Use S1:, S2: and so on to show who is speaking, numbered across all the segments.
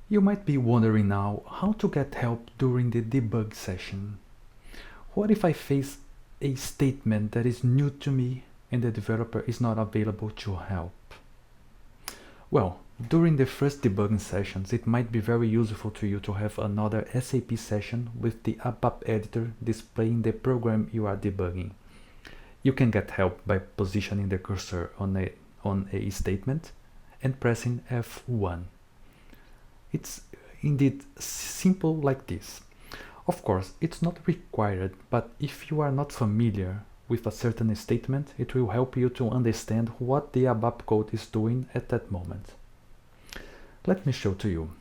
S1: You might be wondering now how to get help during the debug session. What if I face a statement that is new to me and the developer is not available to help? Well, during the first debugging sessions, it might be very useful to you to have another SAP session with the ABAP editor displaying the program you are debugging. You can get help by positioning the cursor on a statement and pressing F1. It's indeed simple like this. Of course, it's not required, but if you are not familiar with a certain statement, it will help you to understand what the ABAP code is doing at that moment. Let me show to you.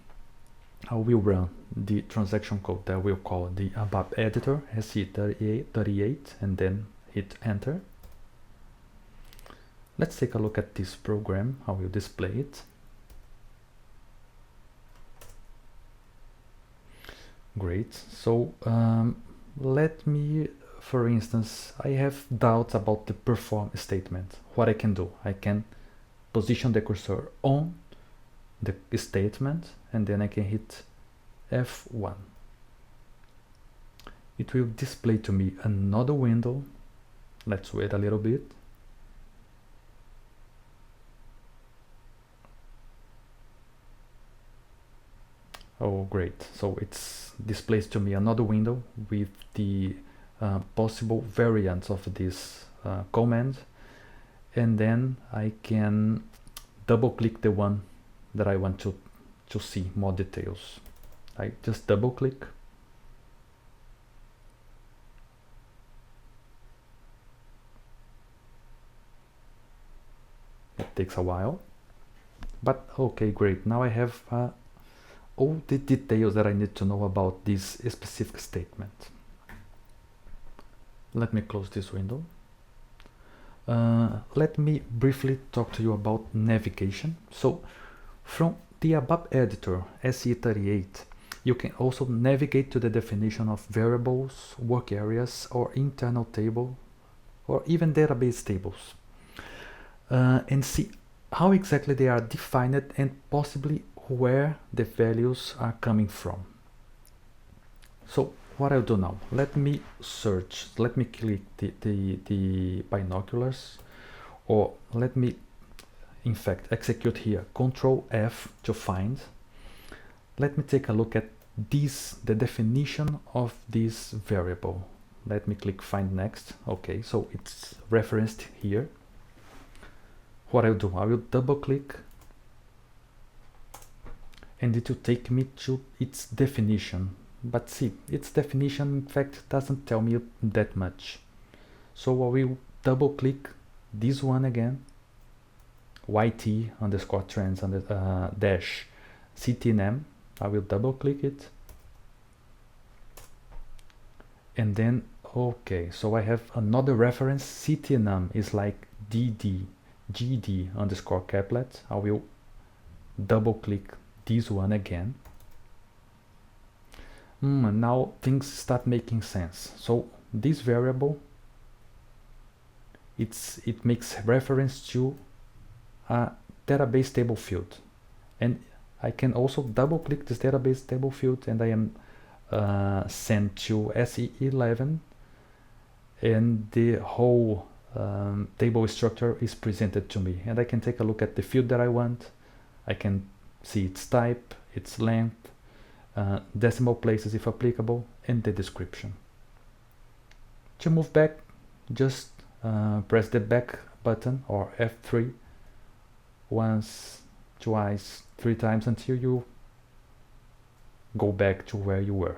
S1: I will run the transaction code that we'll call the ABAP editor SE38 and then hit enter. Let's take a look at this program. I will display it. Great. So let me, for instance, I have doubts about the perform statement. What I can do, I can position the cursor on the statement and then I can hit F1. It will display to me another window. Let's wait a little bit. Oh, great. So it displays to me another window with the possible variants of this command. And then I can double click the one that I want to see more details. I just double click. It takes a while, but okay, great. Now I have all the details that I need to know about this specific statement. Let me close this window. Let me briefly talk to you about navigation. So from the ABAP editor SE38, you can also navigate to the definition of variables, work areas, or internal table, or even database tables, and see how exactly they are defined and possibly where the values are coming from. So what I'll do now, let me search, let me click the binoculars, or let me in fact execute here Control F to find. Let me take a look at this, the definition of this variable. Let me click find next. Okay, so it's referenced here. What I'll do, I will double click and it will take me to its definition. But see, its definition in fact doesn't tell me that much. So I will double click this one again, YT underscore trends under dash CTNM. I will double click it. And then, okay, so I have another reference. CTNM is like DD, GD underscore caplet. I will double click this one again. Now things start making sense. So this variable, it makes reference to a database table field, and I can also double click this database table field and I am sent to SE11, and the whole table structure is presented to me, and I can take a look at the field that I want. I can see its type, its length, decimal places if applicable, and the description. To move back, just press the back button or F3 once, twice, 3 times until you go back to where you were.